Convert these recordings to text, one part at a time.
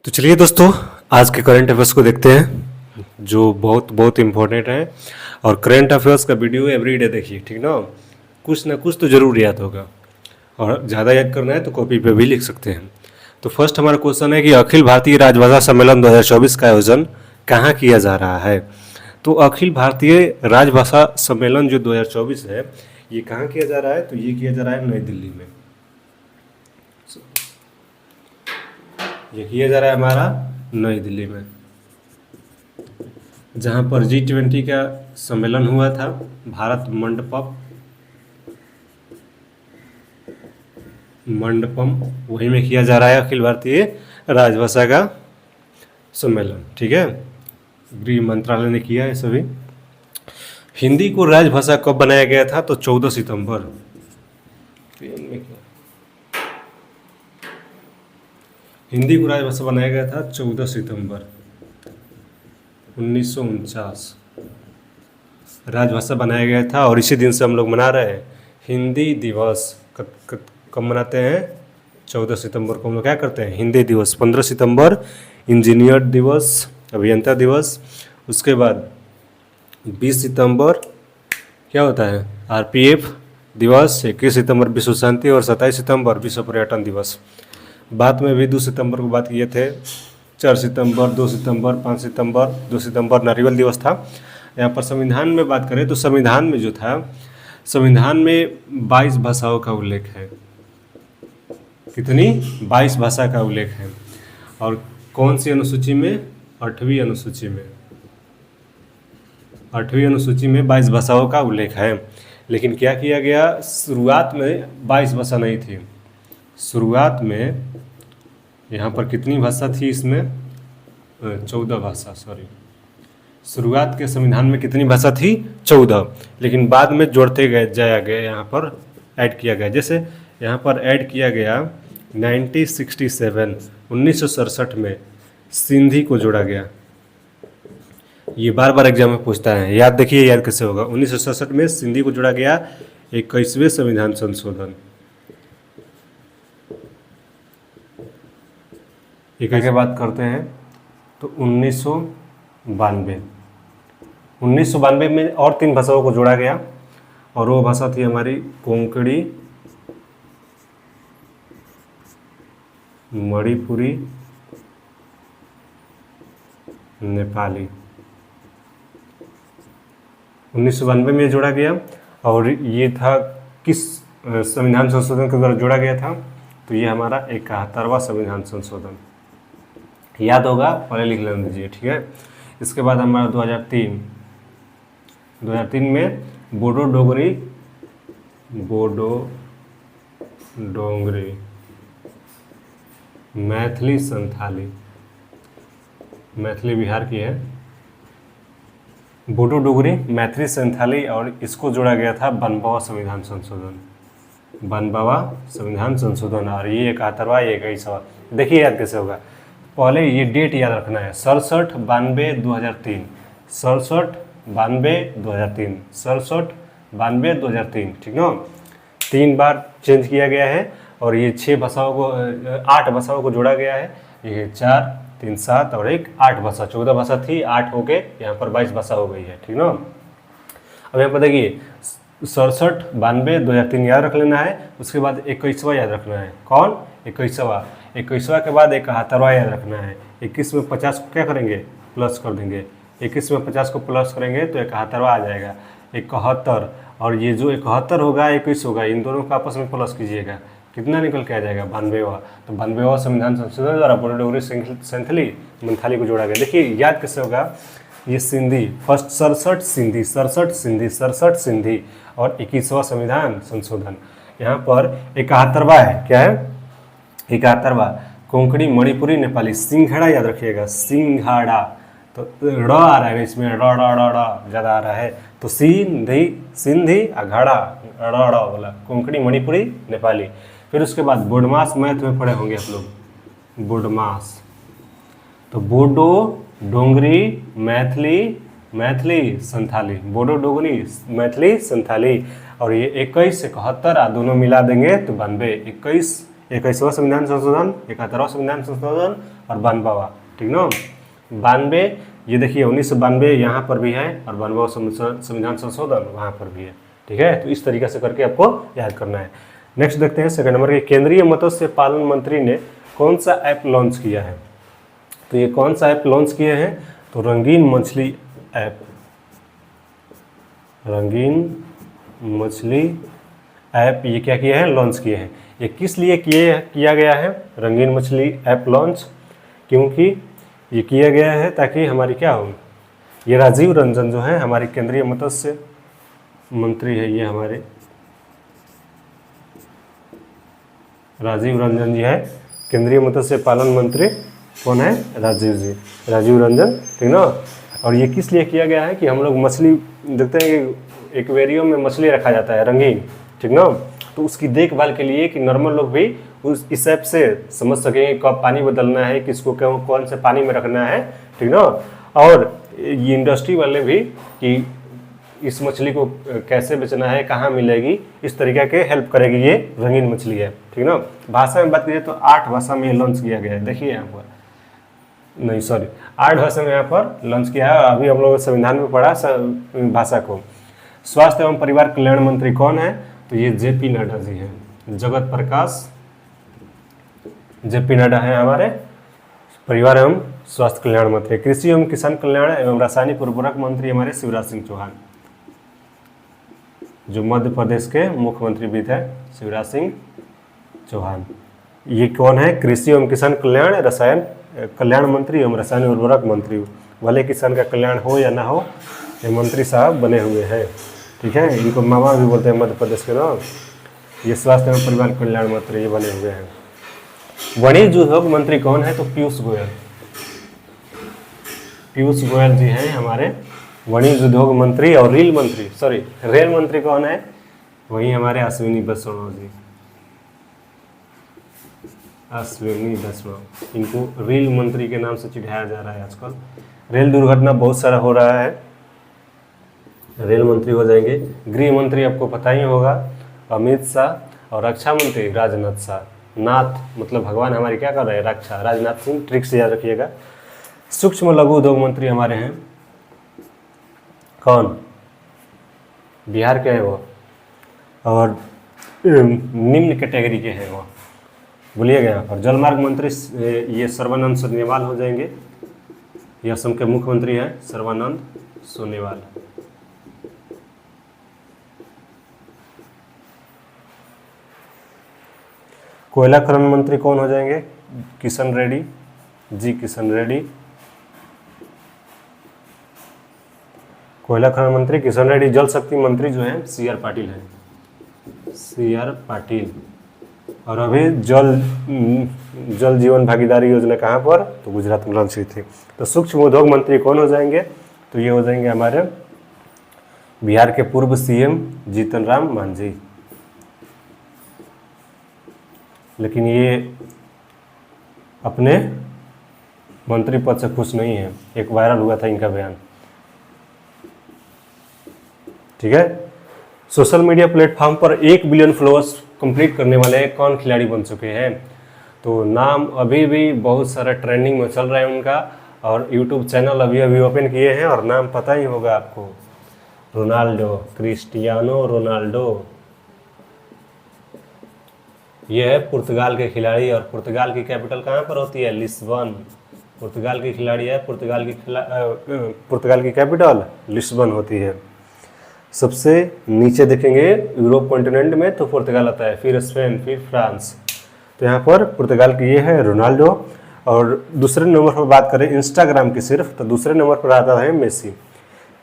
तो चलिए दोस्तों, आज के करंट अफेयर्स को देखते हैं जो बहुत बहुत इम्पोर्टेंट है। और करंट अफेयर्स का वीडियो एवरीडे देखिए, ठीक ना कुछ तो ज़रूर याद होगा। और ज़्यादा याद करना है तो कॉपी पे भी लिख सकते हैं। तो फर्स्ट हमारा क्वेश्चन है कि अखिल भारतीय राजभाषा सम्मेलन 2024 का आयोजन कहाँ किया जा रहा है। तो अखिल भारतीय राजभाषा सम्मेलन जो 2024 है, ये कहाँ किया जा रहा है? तो ये किया जा रहा है नई दिल्ली में। ये किया जा रहा है हमारा नई दिल्ली में, जहाँ पर G20 का सम्मेलन हुआ था। भारत मंडपम वहीं में किया जा रहा है अखिल भारतीय राजभाषा का सम्मेलन, ठीक है। गृह मंत्रालय ने किया है सभी। हिंदी को राजभाषा कब बनाया गया था? तो 14 सितंबर। हिंदी को राजभाषा बनाया गया था 14 सितंबर 1949 राजभाषा बनाया गया था। और इसी दिन से हम लोग मना रहे हैं हिंदी दिवस। कब मनाते हैं? 14 सितंबर को हम लोग क्या करते हैं? हिंदी दिवस। 15 सितंबर इंजीनियर दिवस, अभियंता दिवस। उसके बाद 20 सितंबर क्या होता है? RPF दिवस। 21 सितंबर विश्व शांति और 27 सितंबर विश्व पर्यटन दिवस। बाद में भी 2 सितंबर को बात किए थे। 4 सितंबर, 2 सितंबर, 5 सितंबर, 2 सितंबर नारियल दिवस था। यहाँ पर संविधान में बात करें तो संविधान में जो था, संविधान में 22 भाषाओं का उल्लेख है। कितनी? 22 भाषा का उल्लेख है। और कौन सी अनुसूची में? 8वीं अनुसूची में। 8वीं अनुसूची में 22 भाषाओं का उल्लेख है। लेकिन क्या किया गया? शुरुआत में 22 भाषा नहीं थी। शुरुआत में यहाँ पर कितनी भाषा थी? इसमें 14 भाषा, सॉरी। शुरुआत के संविधान में कितनी भाषा थी? 14। लेकिन बाद में जोड़ते जाया गया, यहाँ पर ऐड किया गया। जैसे यहाँ पर ऐड किया गया 1967 में सिंधी को जोड़ा गया। ये बार बार एग्जाम में पूछता है, याद देखिए, याद कैसे होगा। 1967 में सिंधी को जोड़ा गया। 21वें संविधान संशोधन। एक आगे बात करते हैं तो 1992 में और 3 भाषाओं को जोड़ा गया। और वो भाषा थी हमारी कोंकणी, मणिपुरी, नेपाली। 1992 में जोड़ा गया। और ये था किस संविधान संशोधन के द्वारा जोड़ा गया था? तो ये हमारा 71वां संविधान संशोधन। याद होगा, पहले लिख लेना दीजिए, ठीक है। इसके बाद हमारा 2003 में बोडो डोंगरी, मैथिली संथाली, मैथिली बिहार की है। बोडो डोगरी, मैथिली संथाली। और इसको जोड़ा गया था 52वां संविधान संशोधन। 52वां संविधान संशोधन। और ये 71वां, ये 21वां। देखिए याद कैसे होगा। पहले ये डेट याद रखना है, 67, 92, 2003। 67, 92, 2003। 67, 92, 2003, ठीक ना। 3 बार चेंज किया गया है। और ये 8 भाषाओं को जोड़ा गया है। ये 4, 3, 7 और 1 8 भाषा। 14 भाषा थी, 8 हो गए, यहाँ पर 22 भाषा हो गई है, ठीक ना। अब यहाँ पर देखिए 67, 92, 2003 याद रख लेना है। उसके बाद 21वां याद रखना है। कौन? 21वां। 21वां के बाद 71वां याद रखना है। 21 में 50 को क्या करेंगे? प्लस कर देंगे। 21 में 50 को प्लस करेंगे तो 71वां आ जाएगा। 71। और ये जो 71 होगा, 21 होगा, इन दोनों को आपस में प्लस कीजिएगा, कितना निकल के आ जाएगा? 92वां। तो 92वां संविधान संशोधन द्वारा बोडो डोगरी संथाली मंथाली को जोड़ा गया। देखिए याद कैसे होगा। ये सिंधी, फर्स्ट 67 सिंधी, 67 सिंधी, 67 सिंधी और 21वां संविधान संशोधन। यहाँ पर 71वां है। क्या है? 71वां। कोंकणी, मणिपुरी, नेपाली। सिंघाड़ा याद रखिएगा, सिंघाड़ा। तो र आ रहा है इसमें, र ज़्यादा आ रहा है। तो सिंधी अघाड़ा, र बोला। कोंकणी, मणिपुरी, नेपाली। फिर उसके बाद बोडमास, मैथ में पढ़े होंगे आप लोग, बोडमास। तो बोडो डोंगरी, मैथिली संथाली। बोडो डोगरी, मैथिली संथाली। और ये 21 से 71 दोनों मिला देंगे तो 92। 21वां संविधान संशोधन, 71वां संविधान संशोधन और 92वां, ठीक ना। 92 ये देखिए 1992 यहाँ पर भी है और 92वां संविधान संशोधन वहाँ पर भी है, ठीक है। तो इस तरीके से करके आपको याद करना है। नेक्स्ट देखते हैं सेकंड नंबर के, केंद्रीय मत्स्य पालन मंत्री ने कौन सा ऐप लॉन्च किया है। तो ये कौन सा ऐप लॉन्च किए हैं, तो रंगीन मछली ऐप, रंगीन मछली ऐप ये क्या किया है, लॉन्च किए हैं। ये किस लिए किया गया है रंगीन मछली ऐप लॉन्च, क्योंकि ये किया गया है ताकि हमारी क्या हो, ये राजीव रंजन जो है हमारे केंद्रीय मत्स्य मंत्री है, ये हमारे राजीव रंजन जी है केंद्रीय मत्स्य पालन मंत्री। कौन है, राजीव जी, राजीव रंजन, ठीक ना। और ये किस लिए किया गया है कि हम लोग मछली देखते हैं कि एक्वेरियम में मछली रखा जाता है रंगीन, ठीक ना। तो उसकी देखभाल के लिए कि नॉर्मल लोग भी इस ऐप से समझ सकें कब पानी बदलना है, किसको कौन से पानी में रखना है, ठीक ना। और ये इंडस्ट्री वाले भी कि इस मछली को कैसे बेचना है, कहाँ मिलेगी, इस तरीके के हेल्प करेगी ये रंगीन मछली है, ठीक ना। भाषा में बात करिए तो 8 भाषा में लॉन्च किया गया है, देखिए यहाँ पर, नहीं सॉरी 8 भाषा में यहाँ पर लॉन्च किया है। अभी हम लोग संविधान में पढ़ा भाषा को। स्वास्थ्य एवं परिवार कल्याण मंत्री कौन है, तो ये JP नड्डा जी हैं, जगत प्रकाश JP नड्डा है हमारे परिवार एवं स्वास्थ्य कल्याण मंत्री। कृषि एवं किसान कल्याण एवं रासायनिक उर्वरक मंत्री हमारे शिवराज सिंह चौहान, जो मध्य प्रदेश के मुख्यमंत्री भी थे, शिवराज सिंह चौहान। ये कौन है, कृषि एवं किसान कल्याण रसायन कल्याण मंत्री एवं रासायनिक उर्वरक मंत्री। भले किसान का कल्याण हो या ना हो, ये मंत्री साहब बने हुए हैं, ठीक है। इनको मामा भी बोलते हैं मध्य प्रदेश के ना। ये स्वास्थ्य एवं परिवार कल्याण मंत्री ये बने हुए हैं। वाणिज्य उद्योग मंत्री कौन है, तो पीयूष गोयल, पीयूष गोयल जी हैं हमारे वाणिज्य उद्योग मंत्री। और रेल मंत्री कौन है, वही हमारे अश्विनी वैष्णव जी, अश्विनी वैष्णव। इनको रेल मंत्री के नाम से चिढ़ाया जा रहा है आजकल। रेल दुर्घटना बहुत सारा हो रहा है, रेल मंत्री हो जाएंगे। गृह मंत्री आपको पता ही होगा, अमित शाह। और रक्षा मंत्री राजनाथ शाह, नाथ मतलब भगवान हमारी क्या कर रहे हैं, रक्षा, राजनाथ सिंह, ट्रिक से याद रखिएगा। सूक्ष्म लघु उद्योग मंत्री हमारे हैं कौन, बिहार के हैं वो, और निम्न कैटेगरी के हैं वो, बोलिएगा यहाँ पर। जलमार्ग मंत्री ये सर्बानंद सोनोवाल हो जाएंगे, ये असम के मुख्यमंत्री हैं सर्बानंद सोनोवाल। कोयला खनन मंत्री कौन हो जाएंगे, किशन रेड्डी जी, किशन रेड्डी। कोयला खनन मंत्री किशन रेड्डी। जल शक्ति मंत्री जो है CR पाटिल हैं, CR पाटिल। और अभी जल जीवन भागीदारी योजना कहाँ पर, तो गुजरात में लॉन्च हुई थी। तो सूक्ष्म उद्योग मंत्री कौन हो जाएंगे, तो ये हो जाएंगे हमारे बिहार के पूर्व CM जीतन राम मांझी। लेकिन ये अपने मंत्री पद से खुश नहीं है, एक वायरल हुआ था इनका बयान, ठीक है। सोशल मीडिया प्लेटफॉर्म पर 1 बिलियन फॉलोअर्स कंप्लीट करने वाले कौन खिलाड़ी बन चुके हैं, तो नाम अभी भी बहुत सारा ट्रेंडिंग में चल रहा है उनका। और यूट्यूब चैनल अभी अभी ओपन किए हैं, और नाम पता ही होगा आपको, रोनाल्डो, क्रिस्टियानो रोनाल्डो। ये है पुर्तगाल के खिलाड़ी, और पुर्तगाल की कैपिटल कहाँ पर होती है, लिस्बन। पुर्तगाल की खिलाड़ी है, पुर्तगाल की कैपिटल लिस्बन होती है। सबसे नीचे देखेंगे यूरोप कॉन्टिनेंट में तो पुर्तगाल आता है, फिर स्पेन, फिर फ्रांस। तो यहाँ पर पुर्तगाल की ये है रोनाल्डो। और दूसरे नंबर पर बात करें इंस्टाग्राम की सिर्फ, तो दूसरे नंबर पर आता है मेसी।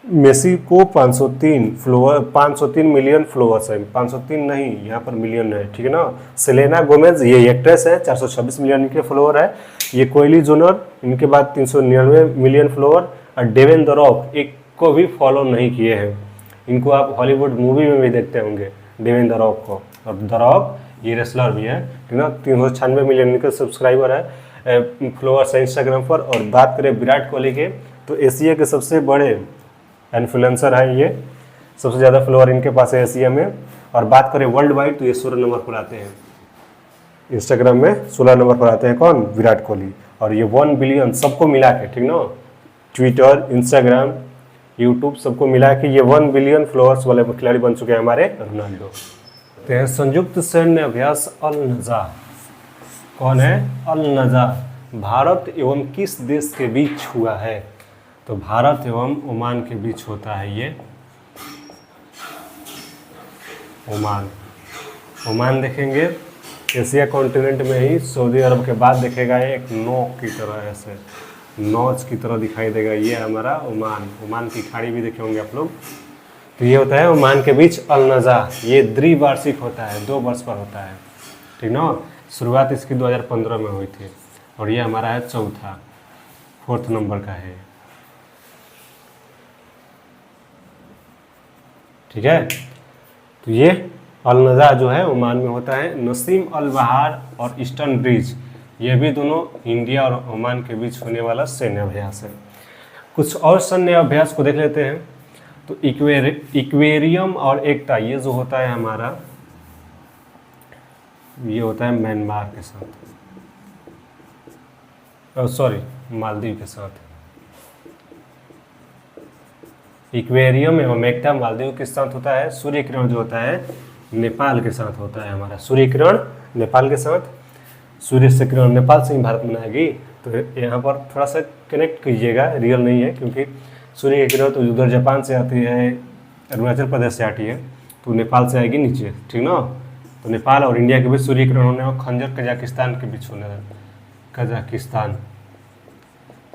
मेसी को 503 मिलियन फॉलोअर्स है, 503 नहीं यहाँ पर मिलियन है, ठीक है ना। सेलेना गोमेज ये एक्ट्रेस है, 426 मिलियन इनके फॉलोअर है। ये कोयली जोनर, इनके बाद 399 मिलियन फॉलोअर। और डेवेन द रॉक एक को भी फॉलो नहीं किए हैं, इनको आप हॉलीवुड मूवी में भी देखते होंगे डेवेन द रॉक को। और द रॉक ये रेसलर भी है, ठीक ना। 396 मिलियन इनके सब्सक्राइबर है, फॉलोअर्स है इंस्टाग्राम पर। और बात करें विराट कोहली के, तो एशिया के सबसे बड़े इन्फ्लुएंसर हैं ये, सबसे ज़्यादा फॉलोअर इनके पास है एशिया में। और बात करें वर्ल्ड वाइड तो ये 16 नंबर पर आते हैं। इंस्टाग्राम में 16 नंबर पर आते हैं कौन, विराट कोहली। और ये 1 बिलियन सबको मिला के, ठीक ना, ट्विटर, इंस्टाग्राम, यूट्यूब सबको मिला के ये 1 बिलियन फॉलोअर्स वाले खिलाड़ी बन चुके हैं हमारे रोनाल्डो। तो है संयुक्त सैन्य अभ्यास अल नज़ा, कौन है, अल नज़ा, भारत एवं किस देश के बीच हुआ है? तो भारत एवं ओमान के बीच होता है ये, ओमान। ओमान देखेंगे एशिया कॉन्टिनेंट में ही, सऊदी अरब के बाद देखेगा एक नोक की तरह, ऐसे नौच की तरह दिखाई देगा, ये हमारा ओमान। ओमान की खाड़ी भी देखे होंगे आप लोग। तो ये होता है ओमान के बीच अल नज़ा। ये द्विवार्षिक होता है, 2 वर्ष पर होता है, ठीक ना। शुरुआत इसकी 2015 में हुई थी और ये हमारा है चौथा, 4th नंबर का है, ठीक है। तो ये अल नज़ा जो है ओमान में होता है। नसीम अल बहार और ईस्टर्न ब्रिज, ये भी दोनों इंडिया और ओमान के बीच होने वाला सैन्य अभ्यास है। कुछ और सैन्य अभ्यास को देख लेते हैं। तो इक्वेरियम और एकता, ये जो होता है हमारा, ये होता है म्यांमार के साथ, सॉरी मालदीव के साथ। इक्वेरियम एवं एकता मालदीव के साथ होता है। सूर्य किरण जो होता है नेपाल के साथ होता है हमारा, सूर्य किरण नेपाल के साथ। सूर्य से किरण नेपाल से ही भारत में आएगी, तो यहाँ पर थोड़ा सा कनेक्ट कीजिएगा, रियल नहीं है, क्योंकि सूर्य की किरण तो उधर जापान से आती है, अरुणाचल प्रदेश से आती है, तो नेपाल से आएगी नीचे, ठीक ना। तो नेपाल और इंडिया के बीच सूर्य किरण होने और खंजर कजाकिस्तान के बीच होने, कजाकिस्तान।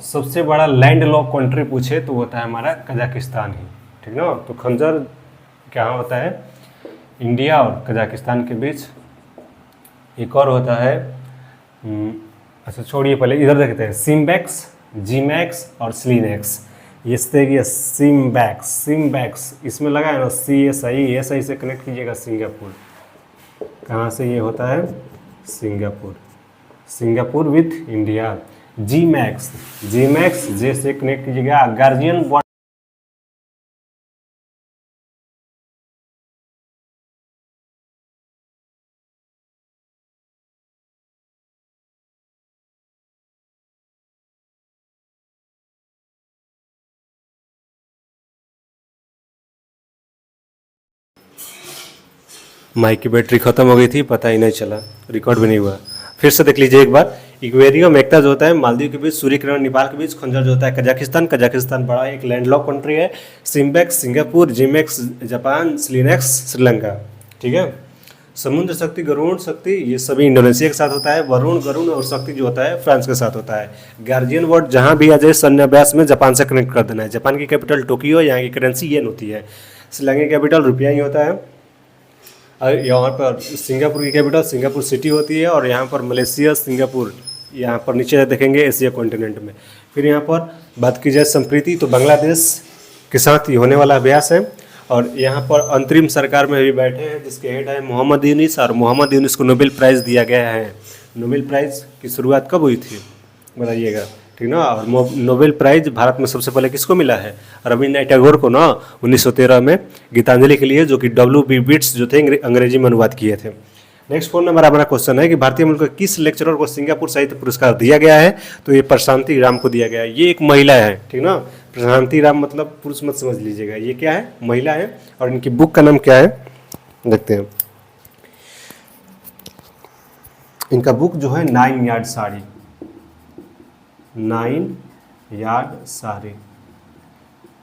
सबसे बड़ा लैंड लॉक कंट्री पूछे तो होता है हमारा कजाकिस्तान ही, ठीक ना। तो खंजर क्या होता है, इंडिया और कजाकिस्तान के बीच। एक और होता है, अच्छा छोड़िए, पहले इधर देखते हैं, सिम्बैक्स, जीमैक्स और स्लिनेक्स। ये सिम्बैक्स, सिम्बैक्स इसमें लगा है ना CSI से कनेक्ट कीजिएगा, सिंगापुर। कहाँ से ये होता है, Singapore, Singapore with India. Gmax, Gmax जे से कनेक्ट कीजिएगा, गार्जियन बॉन्ड। माइक की बैटरी खत्म हो गई थी, पता ही नहीं चला, रिकॉर्ड भी नहीं हुआ। फिर से देख लीजिए एक बार। इक्वेरियम एकता जो होता है मालदीव के बीच, सूर्य किरण नेपाल के बीच, खंजर जो होता है कजाकिस्तान, कजाकिस्तान बड़ा एक लैंडलॉक कंट्री है। SIMBEX Singapore, JIMEX Japan, SLINEX Sri Lanka, ठीक है। समुद्र शक्ति, गरुण शक्ति, ये सभी इंडोनेशिया के साथ होता है। वरुण, गरुण और शक्ति जो होता है फ्रांस के साथ होता है। गार्जियन वर्ड जहाँ भी आ जाए सैन्य अभ्यास में जापान से कनेक्ट कर देना है। जापान की कैपिटल टोक्यो, यहाँ की करेंसी येन होती है। श्रीलंका की कैपिटल रुपया ही होता है। और यहाँ पर सिंगापुर की कैपिटल सिंगापुर सिटी होती है। और यहाँ पर मलेशिया, सिंगापुर, यहाँ पर नीचे देखेंगे एशिया कॉन्टिनेंट में। फिर यहाँ पर बात की जाए संप्रीति, तो बांग्लादेश के साथ ये होने वाला अभ्यास है। और यहाँ पर अंतरिम सरकार में भी बैठे हैं जिसके हेड है मोहम्मद यूनिस, और मोहम्मद यूनिस को नोबेल प्राइज़ दिया गया है। नोबेल प्राइज़ की शुरुआत कब हुई थी बताइएगा, ठीक ना। और नोबेल प्राइज़ भारत में सबसे पहले किसको मिला है, रविन्द्रनाथ टैगोर को ना, 1913 में गीतांजलि के लिए, जो कि W.B. बिट्स जो थे अंग्रेजी में अनुवाद किए थे। नेक्स्ट 4 नंबर हमारा क्वेश्चन है कि भारतीय मूल के किस लेक्चरर को सिंगापुर साहित्य पुरस्कार दिया गया है? तो ये प्रशांति राम को दिया गया है। ये एक महिला है, ठीक ना। प्रशांति राम मतलब पुरुष मत समझ लीजिएगा, ये क्या है, महिला है। और इनकी बुक का नाम क्या है देखते हैं। इनका बुक जो है 9 यार्ड साड़ी, 9 यार्ड साड़ी,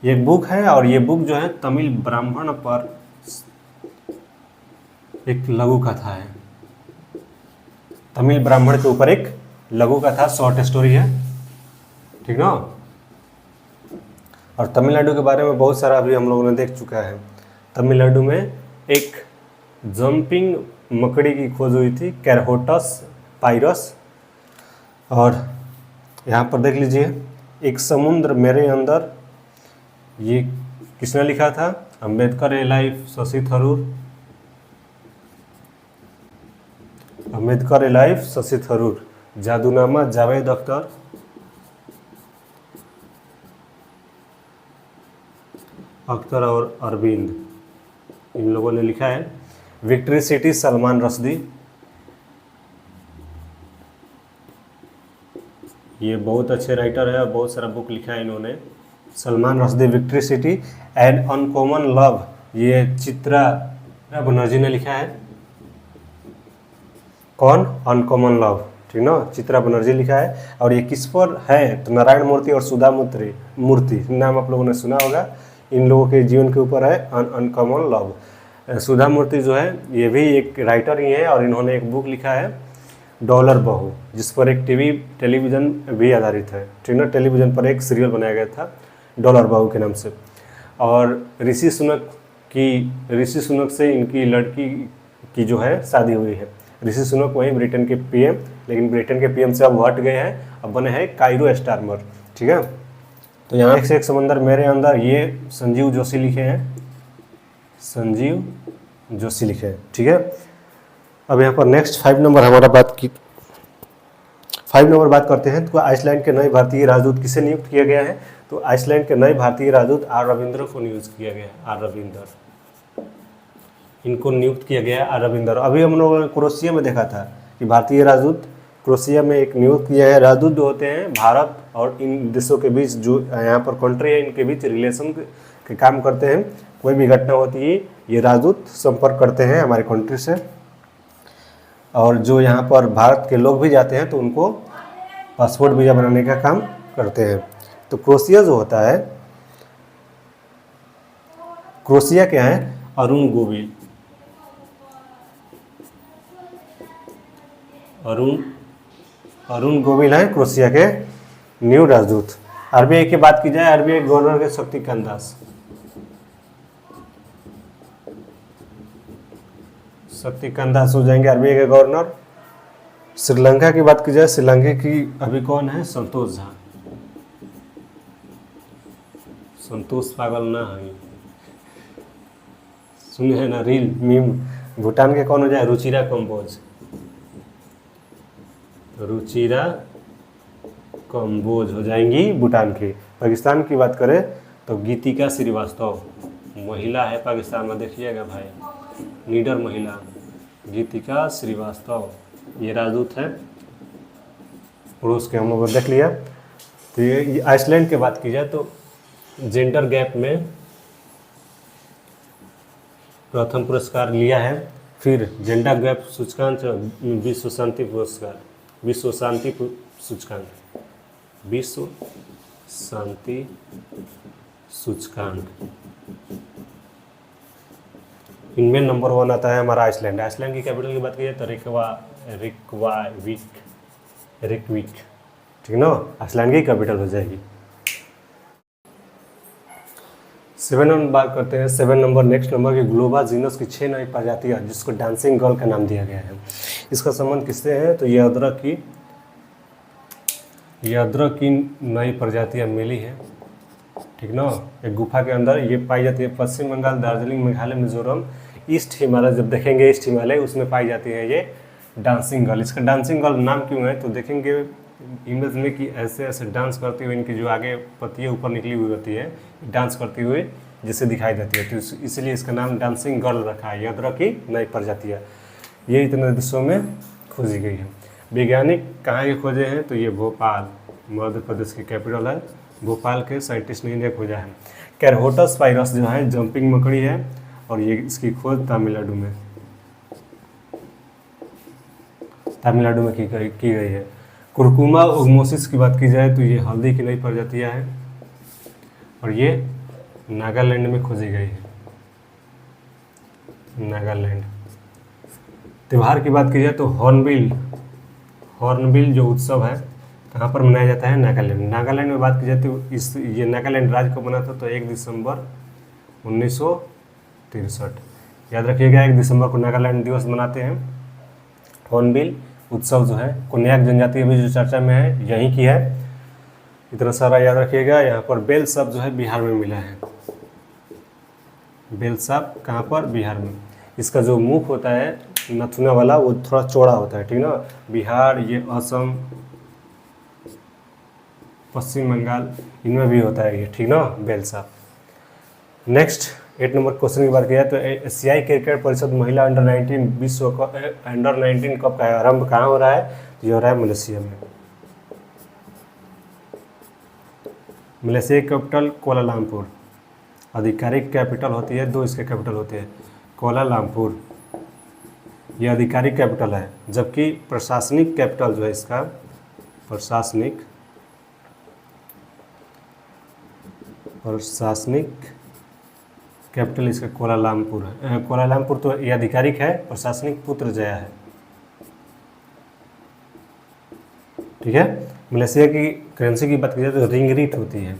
ये बुक है। और ये बुक जो है तमिल ब्राह्मण पर एक लघु कथा है। तमिल ब्राह्मण के ऊपर एक लघु कथा, शॉर्ट स्टोरी है, ठीक ना। और तमिलनाडु के बारे में बहुत सारा अभी हम लोगों ने देख चुका है। तमिलनाडु में एक जंपिंग मकड़ी की खोज हुई थी, कैरहोटस पायरस। और यहाँ पर देख लीजिए, एक समुद्र मेरे अंदर, ये किसने लिखा था, अंबेडकर ए लाइफ, शशि थरूर। अंबेडकर ए लाइफ, शशि थरूर। जादूनामा, जावेद अख्तर। अख्तर और अरविंद, इन लोगों ने लिखा है। Victory city, Salman Rushdie. ये बहुत अच्छे राइटर है और बहुत सारा बुक लिखा है इन्होंने। Salman Rushdie, victory city and uncommon love, ये चित्रा बनर्जी ने लिखा है। कौन? अनकॉमन लव, ठीक ना, चित्रा बनर्जी लिखा है। और ये किस पर है? तो नारायण मूर्ति और सुधा मूर्ति नाम आप लोगों ने सुना होगा, इन लोगों के जीवन के ऊपर है अनकॉमन लव। सुधा मूर्ति जो है ये भी एक राइटर ही है और इन्होंने एक बुक लिखा है डॉलर बहू, जिस पर एक टेलीविज़न भी आधारित है, ठीक ना, टेलीविज़न पर एक सीरियल बनाया गया था डॉलर बहू के नाम से। और ऋषि सुनक से इनकी लड़की की जो है शादी हुई है। ऋषि सुनक वहीं ब्रिटेन के पीएम, लेकिन ब्रिटेन के पीएम से अब हट गए हैं, अब बने हैं कायरो स्टारमर, ठीक है। तो यहाँ एक से एक समंदर मेरे अंदर, ये संजीव जोशी लिखे हैं, संजीव जोशी लिखे हैं, ठीक है। अब यहाँ पर नेक्स्ट 5 नंबर हमारा 5 नंबर बात करते हैं। तो आइसलैंड के नए भारतीय राजदूत किसे नियुक्त किया गया है? तो आइसलैंड के नए भारतीय राजदूत आर रविंद्र को नियुक्त किया गया है। आर रविंद्र, इनको नियुक्त किया गया है, आर रविंद्र। अभी हम लोगों ने क्रोएशिया में देखा था कि भारतीय राजदूत क्रोएशिया में एक नियुक्त किया है। राजदूत जो होते हैं भारत और इन देशों के बीच, जो यहाँ पर कंट्री है, इनके बीच रिलेशन के काम करते हैं। कोई भी घटना होती है ये राजदूत संपर्क करते हैं हमारे कंट्री से। और जो यहाँ पर भारत के लोग भी जाते हैं तो उनको पासपोर्ट वीज़ा बनाने का काम करते हैं। तो क्रोएशिया जो होता है, क्रोएशिया क्या है? अरुण गोविल, अरुण गोविल है क्रोएशिया के न्यू राजदूत। आरबीआई की बात की जाए, आरबीआई गवर्नर के शक्तिकांत दास, शक्तिकांत दास हो जाएंगे आरबीआई के गवर्नर। श्रीलंका की बात की जाए, श्रीलंका की अभी कौन है? संतोष झा। संतोष पागल ना है, सुने हैं ना रील मीम। भूटान के कौन हो जाए? रुचिरा कंबोज, रुचिरा कंबोज हो जाएंगी भूटान की। पाकिस्तान की बात करें तो गीतिका श्रीवास्तव, महिला है पाकिस्तान में, देखिएगा भाई, लीडर महिला गीतिका श्रीवास्तव, ये राजदूत है पुरुष के, हम लोग देख लिया। तो ये आइसलैंड की बात की जाए तो जेंडर गैप में प्रथम पुरस्कार लिया है। फिर जेंडर गैप सूचकांक, विश्व शांति पुरस्कार, विश्व शांति सूचकांक, विश्व शांति सूचकांक, इनमें नंबर 1 आता है हमारा आइसलैंड। आइसलैंड की कैपिटल की बात की जाए तो रिकविक, ठीक ना, आइसलैंड की कैपिटल हो जाएगी। 7 नंबर बात करते हैं। 7 नंबर नेक्स्ट नंबर की ग्लोबा जीनस की 6 नई प्रजातियाँ, जिसको डांसिंग गर्ल का नाम दिया गया है। इसका संबंध किससे है? तो ये अदरक की नई प्रजातियाँ मिली है, ठीक ना, एक गुफा के अंदर ये पाई जाती है। पश्चिम बंगाल, दार्जिलिंग, मेघालय, मिजोरम, ईस्ट हिमालय, जब देखेंगे ईस्ट हिमालय उसमें पाई जाती है ये डांसिंग गर्ल। इसका डांसिंग गर्ल नाम क्यों है? तो देखेंगे इमेज में कि ऐसे ऐसे डांस करते हुए इनकी जो आगे पत्तियाँ ऊपर निकली हुई होती है, डांस करती हुई जैसे दिखाई देती है, तो इसलिए इसका नाम डांसिंग गर्ल रखा है। अदरक की नई प्रजातियाँ, ये इतने देशों में खोजी गई है। वैज्ञानिक कहाँ के खोजे हैं? तो ये भोपाल, मध्य प्रदेश की कैपिटल है, भोपाल के साइंटिस्ट ने इन्हें खोजा है। कैरहोटस वायरस जो है जंपिंग मकड़ी है और ये इसकी खोज तमिलनाडु में की गई है। कुरकुमा ओगमोसिस की बात की जाए तो ये हल्दी की नई प्रजातियाँ हैं और ये नागालैंड में खोजी गई है, नागालैंड। त्यौहार की बात की जाए तो हॉर्नबिल जो उत्सव है कहाँ पर मनाया जाता है? नागालैंड में बात की जाए तो ये नागालैंड राज्य को बना था तो 1 दिसंबर 1963, याद रखिएगा 1 दिसंबर को नागालैंड दिवस मनाते हैं। हॉर्नबिल उत्सव जो है कोन्याक जनजाति अभी जो चर्चा में है यहीं की है, इतना सारा याद रखिएगा। यहाँ पर बेल शब्द जो है बिहार में मिला है, बेल शब्द कहाँ पर? बिहार में। इसका जो मुख होता है नथुना वाला वो थोड़ा चौड़ा होता है, ठीक ना। बिहार, ये असम, पश्चिम बंगाल, इनमें भी होता है ये, ठीक ना, बेल शब्द। नेक्स्ट 8 नंबर क्वेश्चन की बात किया तो एशियाई क्रिकेट परिषद महिला अंडर 19 विश्व कप का आरंभ कहाँ हो रहा है? तो ये हो रहा है मलेशिया में। मलेशिया की कैपिटल कोलालमपुर। आधिकारिक कैपिटल होती है, 2 इसके कैपिटल होते हैं। कोलालमपुर ये आधिकारिक कैपिटल है, जबकि प्रशासनिक कैपिटल जो है इसका, प्रशासनिक कैपिटल इसका कोलालमपुर है। कोलालमपुर तो ये आधिकारिक है, प्रशासनिक पुत्रजया है। ठीक है। मलेशिया की करेंसी की बात की जाए तो रिंगरीट होती है।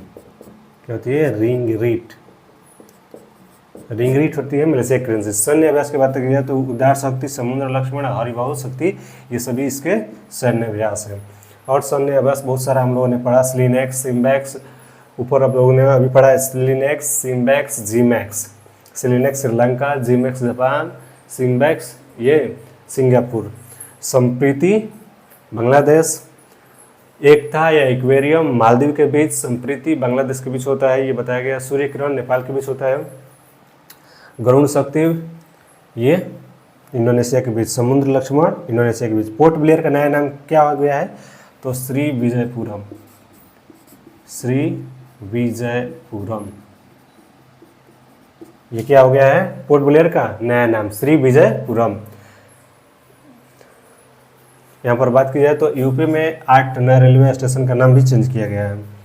क्या होती है? रिंगरीट होती है मलेशिया की करेंसी। सैन्य अभ्यास की बात की जाए तो उदार शक्ति, समुद्र लक्ष्मण, हरिबाहु शक्ति, ये सभी इसके सैन्य अभ्यास हैं। और सैन्य अभ्यास बहुत सारा हम लोगों ने पढ़ा, स्लिनेक्स, सिम्बैक्स, ऊपर आप लोगों ने अभी पढ़ा है SLINEX, SIMBEX, JIMEX. SLINEX Sri Lanka, JIMEX Japan, SIMBEX ये सिंगापुर। संप्रीति बांग्लादेश, एकता या एक्वेरियम मालदीव के बीच, संप्रीति बांग्लादेश के बीच होता है, ये बताया गया। सूर्य किरण नेपाल के बीच होता है। गरुण शक्ति ये इंडोनेशिया के बीच। समुद्र लक्ष्मण इंडोनेशिया के बीच। पोर्ट ब्लेयर का नया नाम क्या हो गया है? तो श्री विजयपुरम। श्री विजयपुरम ये क्या हो गया है? पोर्ट ब्लेयर का नया नाम श्री विजयपुरम। यहाँ पर बात की जाए तो यूपी में 8 नए रेलवे स्टेशन का नाम भी चेंज किया गया है।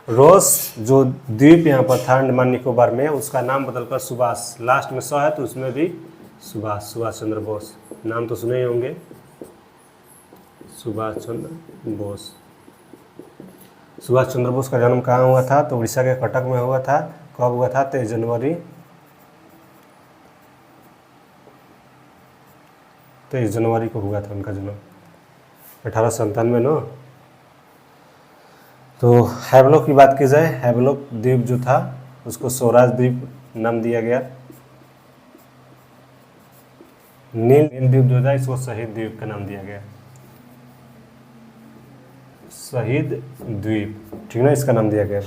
रोस जो द्वीप यहाँ पर था अंडमान निकोबार में, उसका नाम बदलकर सुभाष, लास्ट में स है तो उसमें भी सुभाष चंद्र बोस, नाम तो सुने ही होंगे, सुभाष चंद्र बोस। सुभाष चंद्र बोस का जन्म कहाँ हुआ था? तो उड़ीसा के कटक में हुआ था। कब हुआ था? 23 जनवरी 23 जनवरी को हुआ था उनका जन्म, 1897 ना। तो हैवलॉक की बात की जाए, हैवलॉक द्वीप जो था उसको स्वराज द्वीप नाम दिया गया। नील द्वीप जो था इसको शहीद द्वीप का नाम दिया गया, शहीद द्वीप, ठीक ना, इसका नाम दिया गया।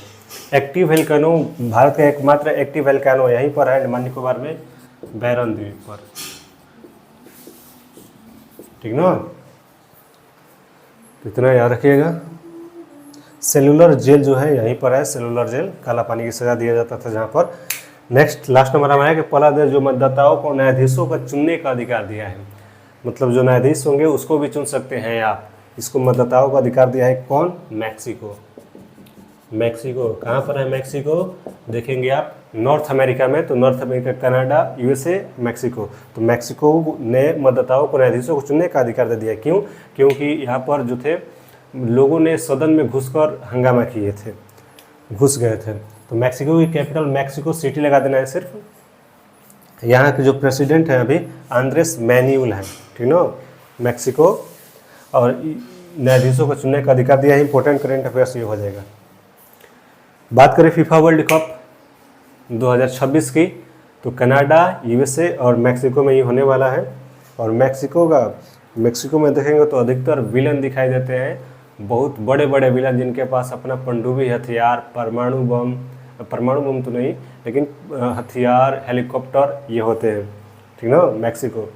एक्टिव वोल्केनो, भारत का एकमात्र एक्टिव वोल्केनो यहीं पर है अंडमान निकोबार में, बैरन द्वीप पर, ठीक ना। इतना याद रखिएगा। सेलुलर जेल जो है यहीं पर है, सेलुलर जेल, काला पानी की सजा दिया जाता था जहाँ पर। नेक्स्ट लास्ट नंबर हमारा है कि पहला देश जो मतदाताओं को न्यायाधीशों का चुनने का अधिकार दिया है, मतलब जो न्यायाधीश होंगे उसको भी चुन सकते हैं आप, इसको मतदाताओं का अधिकार दिया है। कौन? मैक्सिको। मैक्सिको कहाँ पर है? मैक्सिको देखेंगे आप नॉर्थ अमेरिका में, तो north America Canada, USA, Mexico. तो मैक्सिको ने मतदाताओं को न्यायाधीशों को चुनने का अधिकार दे दिया। क्यों? क्योंकि यहाँ पर जो थे लोगों ने सदन में घुसकर हंगामा किए थे, घुस गए थे। तो मैक्सिको की कैपिटल मैक्सिको सिटी लगा देना है सिर्फ। यहाँ के जो प्रेसिडेंट हैं अभी आंद्रेस मैन्यूल हैं, ठीक ना, मैक्सिको। और न्यायाधीशों को चुनने का अधिकार दिया है। इंपॉर्टेंट करेंट अफेयर्स ये हो जाएगा। बात करें फीफा वर्ल्ड कप 2026 की, तो कनाडा, यूएसए और मैक्सिको में ये होने वाला है। और मैक्सिको में देखेंगे तो अधिकतर विलन दिखाई देते हैं, बहुत बड़े बड़े विलन जिनके पास अपना पनडुब्बी हथियार, परमाणु बम तो नहीं, लेकिन हथियार, हेलीकॉप्टर ये होते हैं, ठीक ना, मैक्सिको।